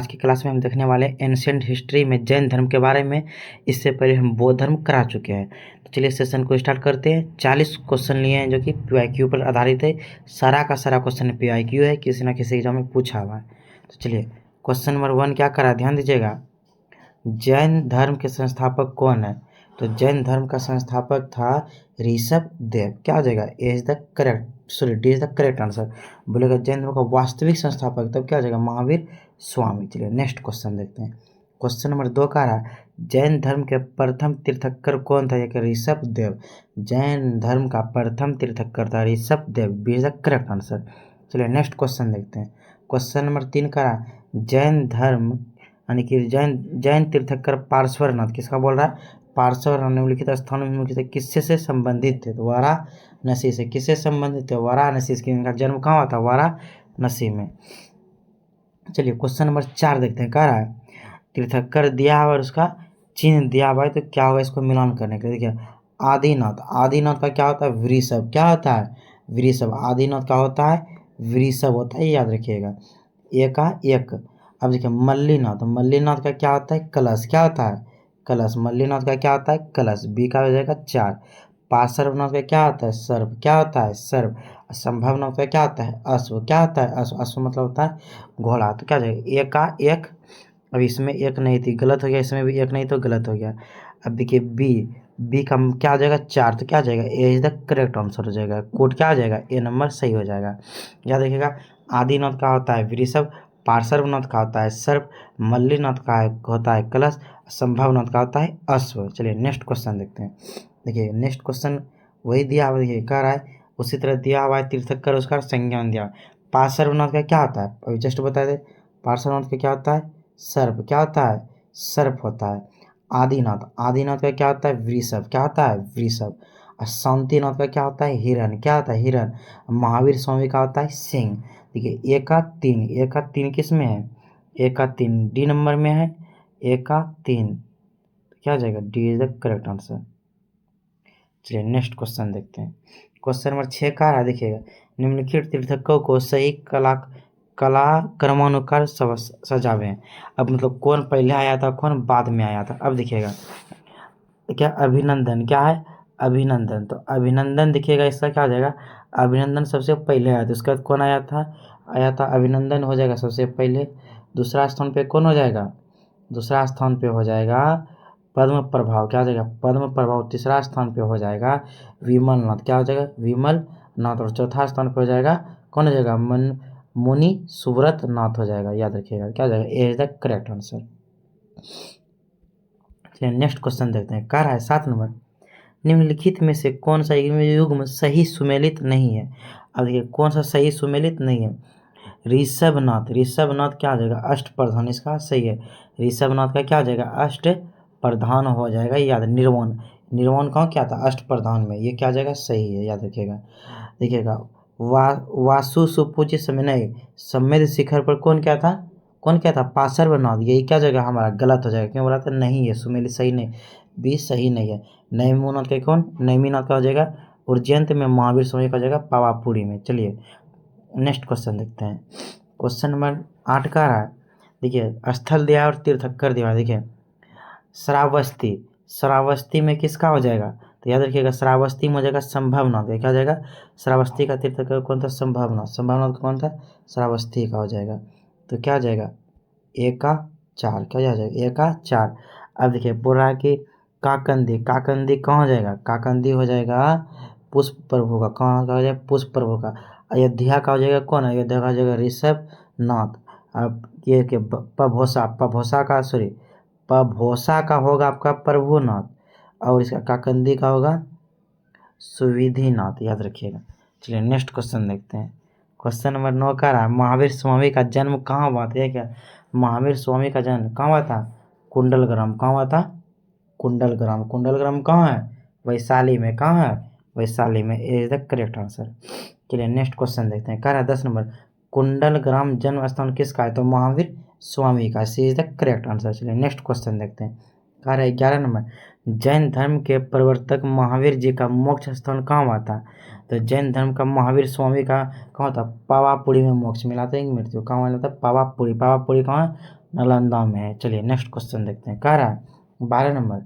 आज की क्लास में हम देखने वाले एंशिएंट हिस्ट्री में जैन धर्म के बारे में। इससे पहले हम बौद्ध धर्म करा चुके हैं। तो चलिए सेशन को स्टार्ट करते हैं। 40 क्वेश्चन लिए हैं जो कि पीवाईक्यू पर आधारित है। सारा का सारा क्वेश्चन पीवाईक्यू है, किसी ना किसी एग्जाम में पूछा हुआ है। तो चलिए क्वेश्चन नंबर 1 क्या करा, ध्यान दीजिएगा। जैन धर्म के संस्थापक कौन है? तो जैन धर्म का संस्थापक था ऋषभ देव। क्या हो जाएगा? A is the correct, sorry D is the correct answer. बोलेगा जैन धर्म का वास्तविक संस्थापक, तब क्या हो जाएगा? महावीर स्वामी। चलिए नेक्स्ट क्वेश्चन देखते हैं। क्वेश्चन नंबर 2 का रहा, जैन धर्म के प्रथम तीर्थंकर कौन था? एक ऋषभ देव। जैन धर्म का प्रथम तीर्थंकर था Rishabh Dev, B is the correct answer. चलिए नेक्स्ट क्वेश्चन देखते हैं। क्वेश्चन नंबर 3 का रहा, जैन धर्म यानी कि जैन तीर्थंकर पार्श्वनाथ, किसका बोल रहा है? पार्श्वनाथ निम्नलिखित स्थानों में निम्नलिखित किससे से संबंधित थे? तो वाराणसी से। किससे संबंधित थे? वाराणसी से। इनका जन्म कहाँ हुआ था? वाराणसी में। चलिए क्वेश्चन नंबर 4 देखते हैं। कह रहा है तीर्थंकर दिया हुआ और उसका चिन्ह दिया हुआ है, तो क्या होगा इसको मिलान करने के लिए? देखिए आदिनाथ, आदिनाथ का क्या होता है? वृषभ। क्या होता है? वृषभ। आदिनाथ का होता है वृषभ होता है, याद रखिएगा। एक का एक। अब देखिए मल्लीनाथ, मल्लीनाथ का क्या होता है? कलश। क्या होता है? कलश। मल्लीनाथ का क्या होता है? कलश। बी का हो जाएगा 4। पार्श्वनाथ का क्या होता है? सर्प। क्या होता है? सर्प। संभवनाथ का क्या होता है? अश्व। क्या होता है? अश्व। अश्व मतलब होता है घोड़ा। तो क्या हो जाएगा? एक का एक। अब इसमें एक नहीं थी, गलत हो गया। इसमें भी एक नहीं तो गलत हो गया। अब देखिए बी, बी का क्या हो जाएगा? 4। तो क्या हो जाएगा? A is the correct answer हो जाएगा। कोड क्या हो जाएगा? ए नंबर सही हो जाएगा। याद रखिएगा आदिनाथ का होता है वृषभ, पार्श्वनाथ का होता है सर्प, मल्लीनाथ का होता है कलश, संभवनाथ का होता है अश्व। चलिए नेक्स्ट क्वेश्चन देखते हैं। देखिए नेक्स्ट क्वेश्चन वही दिया हुआ, देखिए कह रहा है उसी तरह दिया हुआ है तीर्थंकर उसका संज्ञान दिया। पार्श्वनाथ का क्या होता है? अभी जस्ट बता दे। पार्श्वनाथ का क्या होता है? सर्प। क्या होता है? सर्प होता है। आदिनाथ, आदिनाथ का क्या होता है? वृषभ। क्या होता है? वृषभ। और शांतिनाथ का क्या होता है? हिरण। क्या होता है? हिरण। महावीर स्वामी का होता है सिंह। देखिए एक का 3, एक का 3 किस में है? एक का 3 डी नंबर में है। एक का 3 क्या हो जाएगा? D is the correct answer. चलिए नेक्स्ट क्वेश्चन देखते हैं। क्वेश्चन नंबर 6 का है, देखिएगा निम्नलिखित तीर्थंकरों को सही कला क्रमानुसार सजावे। अब मतलब कौन पहले आया था, कौन बाद में आया था? अब देखिएगा क्या अभिनंदन, क्या है? अभिनंदन। तो अभिनंदन देखिएगा इसका क्या हो जाएगा? अभिनंदन सबसे पहले आया था। उसके बाद कौन आया था? आया था अभिनंदन हो जाएगा सबसे पहले। दूसरा स्थान पे कौन हो जाएगा? दूसरा स्थान पे हो जाएगा पद्म प्रभाव। क्या हो जाएगा? पद्म प्रभाव। तीसरा स्थान पे हो जाएगा विमल नाथ। क्या हो जाएगा? विमल नाथ। और चौथा स्थान पे हो जाएगा कौन हो जाएगा? मुनि सुव्रत नाथ हो जाएगा। याद रखिएगा क्या हो जाएगा? A is the correct answer. चलिए नेक्स्ट क्वेश्चन देखते हैं। कह रहा है 7 नंबर, निम्नलिखित में से कौन सा युग्म सही सुमेलित नहीं है? अब देखिए कौन सा सही सुमेलित नहीं है? ऋषभनाथ, ऋषभनाथ क्या हो जाएगा? अष्ट प्रधान, इसका सही है। ऋषभनाथ का क्या हो जाएगा? अष्ट प्रधान हो जाएगा। याद, निर्वाण, निर्वाण कहाँ क्या था? अष्ट प्रधान में। ये क्या हो जाएगा? सही है, याद रखिएगा। देखिएगा वासु सुपूज्य समय नहीं, सम्मेद शिखर पर कौन क्या था? कौन क्या था? पार्श्वनाथ। यही क्या जगह हमारा गलत हो जाएगा, क्यों बोला था? नहीं है सुमेलित सही नहीं, बी सही नहीं है। नैमिनाथ का कौन? नैमिनाथ का हो जाएगा उज्जैन में, महावीर स्वामी का हो जाएगा पावापुरी में। चलिए नेक्स्ट क्वेश्चन देखते हैं। क्वेश्चन नंबर 8 का रहा है, देखिए स्थल दिया और तीर्थंकर दिया। देखिए श्रावस्ती, श्रावस्ती में किसका हो जाएगा? तो याद रखिएगा श्रावस्ती में हो जाएगा संभवनाथ। क्या हो जाएगा? श्रावस्ती का तीर्थंकर कौन था? संभवनाथ। संभवनाथ कौन था? श्रावस्ती का हो जाएगा। तो क्या हो जाएगा? एक का 4। क्या हो जाएगा? एक का 4। अब देखिए बोल रहा है कि काकंदी, काकंदी कहाँ हो जाएगा? काकंदी हो जाएगा पुष्प प्रभु का। कहाँ का हो जाएगा? पुष्प प्रभु का। अयोध्या का हो जाएगा कौन? अयोध्या का हो जाएगा ऋषभ नाथ। अब ये कि पभोसा, पभोसा का सॉरी पभोसा का होगा आपका प्रभुनाथ, और इसका काकंदी का होगा सुविधिनाथ। याद रखिएगा। चलिए नेक्स्ट क्वेश्चन देखते हैं। क्वेश्चन नंबर 9 का रहा है, महावीर स्वामी का जन्म कहाँ हुआ था? क्या महावीर स्वामी का जन्म कहाँ हुआ था? कुंडलग्राम। कहाँ हुआ था? कुंडलग्राम। कुंडलग्राम कहाँ है? वैशाली में। कहाँ है? वैशाली में। ए इज द करेक्ट आंसर। चलिए नेक्स्ट क्वेश्चन देखते हैं। कह रहा है 10 नंबर, कुंडलग्राम जन्म स्थान किसका है? तो महावीर स्वामी का। सी इज द करेक्ट आंसर। चलिए नेक्स्ट क्वेश्चन देखते हैं। कह रहा है 11 नंबर, जैन धर्म के प्रवर्तक महावीर जी का मोक्ष स्थान कहाँ हुआ था? तो जैन धर्म का महावीर स्वामी का कहाँ था? पावापुरी में मोक्ष मिला था, मृत्यु कहाँ मिला था? पावापुरी। पावापुरी कहाँ है? नालंदा में है। चलिए नेक्स्ट क्वेश्चन देखते हैं। कह रहा है 12 नंबर,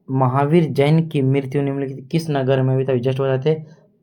महावीर जैन की मृत्यु निम्नलिखित किस नगर में हुई? तो जस्ट बताए थे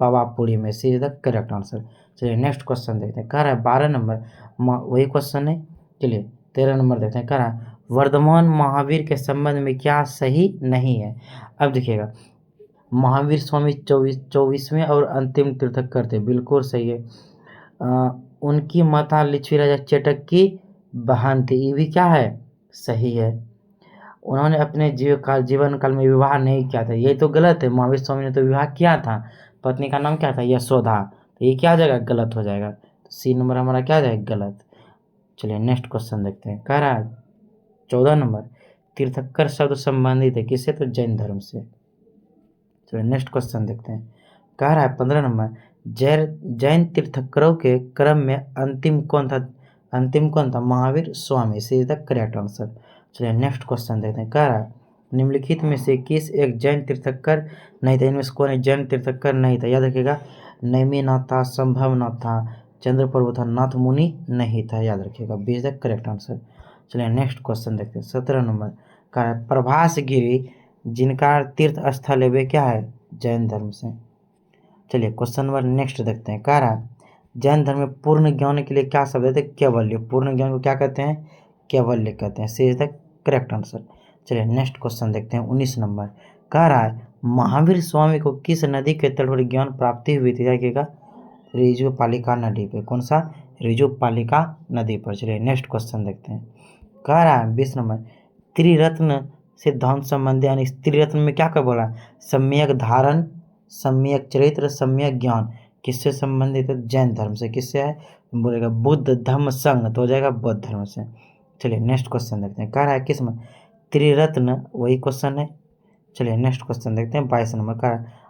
पावापुरी में, सी इज द करेक्ट आंसर। चलिए नेक्स्ट क्वेश्चन देखते हैं। कह रहा है 12 नंबर, वही क्वेश्चन है। चलिए 13 नंबर देखते हैं। कह रहा है वर्धमान महावीर के संबंध में क्या सही नहीं है? अब देखिएगा, महावीर स्वामी 24वें और अंतिम तीर्थंकर थे, बिल्कुल सही है। उनकी माता लिच्छवी राजा चेटक की बहन थी, ये भी क्या है? सही है। उन्होंने अपने जीवन काल में विवाह नहीं किया था, ये तो गलत है। महावीर स्वामी ने तो विवाह किया था, पत्नी का नाम क्या था? यशोदा। तो ये क्या हो जाएगा? गलत हो जाएगा। तो सी नंबर हमारा क्या हो जाएगा? गलत। चलिए नेक्स्ट क्वेश्चन देखते हैं। कह रहा है 14 नंबर, तीर्थंकर शब्द संबंधित है किससे? तो जैन धर्म से। चलिए नेक्स्ट क्वेश्चन देखते हैं। कह रहा है 15 नंबर, जैन तीर्थंकरों के क्रम में अंतिम कौन था? अंतिम कौन था? महावीर स्वामी, सी इज द करेक्ट आंसर। चलिए नेक्स्ट क्वेश्चन देखते हैं। कह रहा है निम्नलिखित में से किस एक जैन तीर्थंकर नहीं था? इनमें से कौन एक जैन तीर्थंकर नहीं था? याद रखिएगा, नैमिनाथ था, संभवनाथ था, चंद्रप्रभु था, नाथ मुनि नहीं था। याद रखिएगा, B is the correct answer. चलिए नेक्स्ट क्वेश्चन देखते हैं। 17 नंबर, कह रहा है प्रभास गिरी जिनका तीर्थ स्थल है वे क्या है? जैन धर्म से। चलिए क्वेश्चन नंबर नेक्स्ट देखते हैं। कह रहा है जैन धर्म में पूर्ण ज्ञान के लिए क्या शब्द है? कैवल्य। पूर्ण ज्ञान को क्या कहते हैं? कैवल्य कहते हैं, सी इज द करेक्ट आंसर। चलिए नेक्स्ट क्वेश्चन देखते हैं। 19 नंबर, कह रहा है महावीर स्वामी को किस नदी के तट पर ज्ञान प्राप्ति हुई थी? देखिएगा, ऋजुपालिका नदी पे। कौन सा? ऋजुपालिका नदी पर। चलिए नेक्स्ट क्वेश्चन देखते हैं। कह रहा है 20 नंबर, त्रिरत्न सिद्धांत संबंधी, यानी त्रिरत्न में क्या क्या बोला? सम्यक धारण, सम्यक चरित्र, सम्यक ज्ञान, किससे संबंधित है? जैन धर्म से। किससे है? बोलेगा बुद्ध धम्म संघ, तो हो जाएगा बौद्ध धर्म से। चलिए नेक्स्ट क्वेश्चन देखते हैं। कह रहा है किस में? त्रिरत्न, वही क्वेश्चन है। चलिए नेक्स्ट क्वेश्चन देखते हैं। 22 नंबर, कह रहा है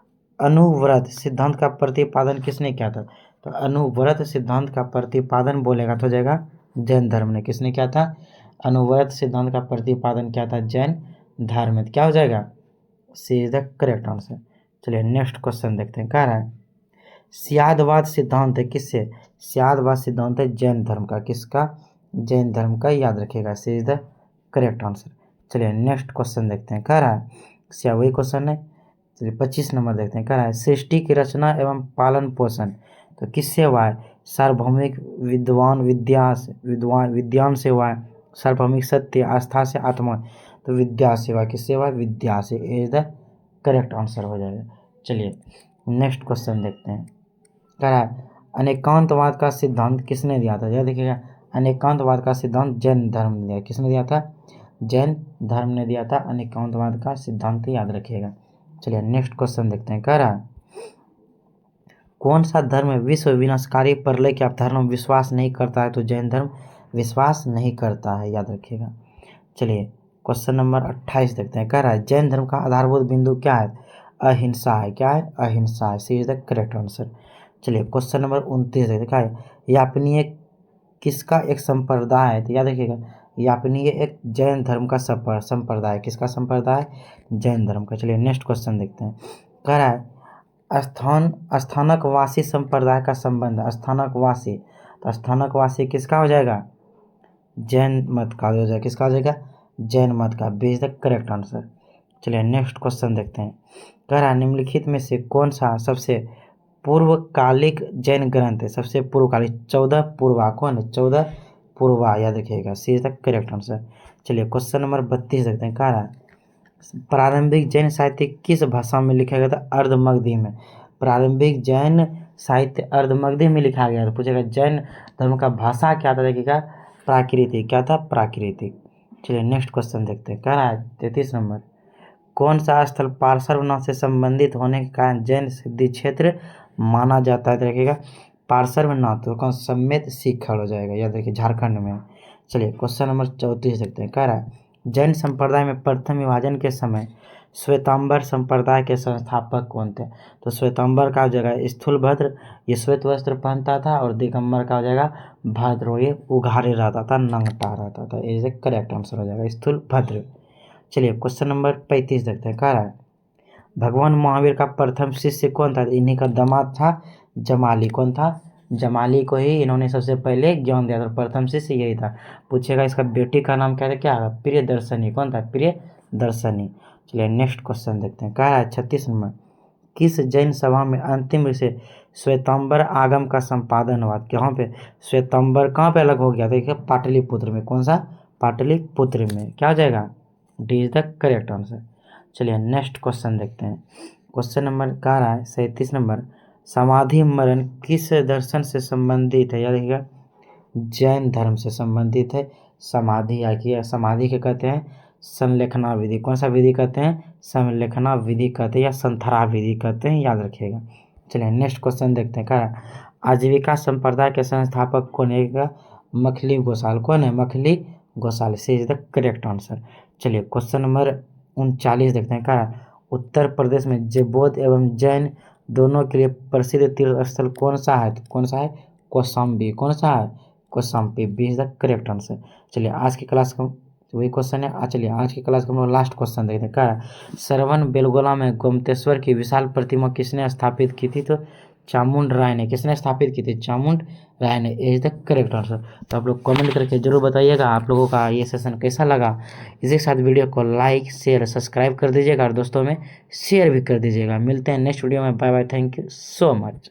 अनुव्रत सिद्धांत का प्रतिपादन किसने किया था? तो अनुव्रत सिद्धांत का प्रतिपादन बोलेगा तो हो जाएगा जैन धर्म ने। किसने किया था? अनुव्रत सिद्धांत का प्रतिपादन किया था जैन धर्म में। क्या हो जाएगा? सी इज द करेक्ट आंसर। चलिए नेक्स्ट क्वेश्चन देखते हैं। कह रहा है स्यादवाद सिद्धांत है किससे? स्यादवाद सिद्धांत है जैन धर्म का। किसका? जैन धर्म का। याद रखिएगा, सी इज द करेक्ट आंसर। चलिए नेक्स्ट क्वेश्चन देखते हैं। कह रहा है वही क्वेश्चन है। चलिए 25 नंबर देखते हैं। कह रहा है सृष्टि की रचना एवं पालन पोषण तो किससे हुआ है? सार्वभौमिक विद्वान से हुआ है। सार्वभौमिक सत्य, आस्था से, आत्मा, तो विद्या से हुआ। किससे हुआ? विद्या से। इज द करेक्ट आंसर हो जाएगा। चलिए नेक्स्ट क्वेश्चन देखते हैं। कह रहा है अनेकांतवाद का सिद्धांत किसने दिया था? यह देखिएगा, अनेकांतवाद का सिद्धांत जैन धर्म ने दिया। किसने दिया था? जैन धर्म ने दिया था अनेकांतवाद का सिद्धांत, याद रखिएगा। चलिए नेक्स्ट क्वेश्चन देखते हैं। कह रहा है कौन सा धर्म विश्व विनाशकारी प्रलय के अवधारणा में विश्वास नहीं करता है? तो जैन धर्म विश्वास नहीं करता है, याद रखिएगा। चलिए क्वेश्चन नंबर 28 देखते हैं। कह रहा है जैन धर्म का आधारभूत बिंदु क्या है? अहिंसा है। क्या है? अहिंसा है, सी इज द करेक्ट आंसर। चलिए क्वेश्चन नंबर 29 देखते हैं। यापनीय किसका एक संप्रदाय है? तो याद रखिएगा, यापनीय एक जैन धर्म का संप्रदाय। किसका संप्रदाय? जैन धर्म का। चलिए नेक्स्ट क्वेश्चन देखते हैं। कह रहा है स्थानकवासी संप्रदाय का संबंध, स्थानकवासी, तो स्थानकवासी किसका हो जाएगा? जैन मत का हो जाएगा। किसका हो जाएगा? जैन मत का। B is the correct answer. चलिए नेक्स्ट क्वेश्चन देखते हैं। कह रहा है निम्नलिखित में से कौन सा सबसे पूर्वकालिक जैन ग्रंथ है? सबसे पूर्वकालिक 14 पूर्वा। कौन है? 14 पूर्वा, याद रखिएगा, सी इज द करेक्ट आंसर। चलिए क्वेश्चन नंबर 32 देखते हैं। कह रहा है प्रारंभिक जैन साहित्य किस भाषा में लिखा गया था? अर्धमगधी में। प्रारंभिक जैन साहित्य अर्धमगधी में लिखा गया था। पूछेगा जैन धर्म का भाषा क्या था? देखिएगा प्राकृतिक। क्या था? प्राकृतिक। चलिए नेक्स्ट क्वेश्चन देखते हैं। कह रहा है 33 नंबर, कौन सा स्थल पार्श्वनाथ से संबंधित होने के कारण जैन सिद्धि क्षेत्र माना जाता है? देखिएगा पार्श्वनाथ तो कौन? समेत शिखर हो जाएगा, याद रखिए, झारखंड में। चलिए क्वेश्चन नंबर 34 देखते हैं। कह रहा है जैन संप्रदाय में प्रथम विभाजन के समय श्वेतांबर संप्रदाय के संस्थापक कौन थे? तो श्वेतांबर का हो जाएगा स्थूलभद्र, ये श्वेत वस्त्र पहनता था, और दिगंबर का हो जाएगा भद्र, ये उघारे रहता था, नंगटा रहता था। इज द करेक्ट आंसर हो जाएगा स्थूलभद्र। चलिए क्वेश्चन नंबर 35 देखते हैं। कह रहा है भगवान महावीर का प्रथम शिष्य कौन था? इन्हीं का दामाद था जमाली। कौन था? जमाली को ही इन्होंने सबसे पहले ज्ञान दिया था, प्रथम शिष्य यही था। पूछेगा इसका बेटी का नाम क्या था, क्या होगा, प्रियदर्शनी। कौन था, प्रियदर्शनी। चलिए नेक्स्ट क्वेश्चन देखते हैं। कह रहा है 36 नंबर, किस जैन सभा में अंतिम रूप से श्वेतांबर आगम का संपादन हुआ। कहाँ पे श्वेतांबर, कहाँ पे अलग हो गया, देखिए पाटलिपुत्र में। कौन सा, पाटलिपुत्र में। क्या हो जाएगा, D is the correct answer. चलिए नेक्स्ट क्वेश्चन देखते हैं। क्वेश्चन नंबर कह रहा है 37 नंबर, समाधि मरण किस दर्शन से संबंधित है। याद रखिएगा, जैन धर्म से संबंधित है। समाधि आखिर समाधि के कहते हैं संलेखना विधि। कौन सा विधि कहते हैं, संलेखना विधि कहते हैं या संथरा विधि कहते हैं, याद रखिएगा। चलिए नेक्स्ट क्वेश्चन देखते हैं। क्या आजीविका संप्रदाय के संस्थापक कौन है, मखली गोसाल। कौन है, मखली गोसाल। सी इज द करेक्ट आंसर। चलिए क्वेश्चन नंबर 39 देखते हैं। क्या उत्तर प्रदेश में बौद्ध एवं जैन दोनों के लिए प्रसिद्ध तीर्थ स्थल कौन सा है, तो कौन सा है, कौशाम्बी। कौन सा है, Kaushambi. B is the correct answer. चलिए आज की क्लास का वही क्वेश्चन है। चलिए आज की क्लास का हम लोग लास्ट क्वेश्चन देखते हैं। क्या श्रवण बेलगोला में गोमतेश्वर की विशाल प्रतिमा किसने स्थापित की थी, तो चामुंड राय ने। किसने स्थापित की थी, चामुंड राय ने। Is the correct answer. तो आप लोग कमेंट करके जरूर बताइएगा आप लोगों का ये सेशन कैसा लगा। इसी के साथ वीडियो को लाइक शेयर सब्सक्राइब कर दीजिएगा और दोस्तों में शेयर भी कर दीजिएगा। मिलते हैं नेक्स्ट वीडियो में। Bye bye, thank you so much.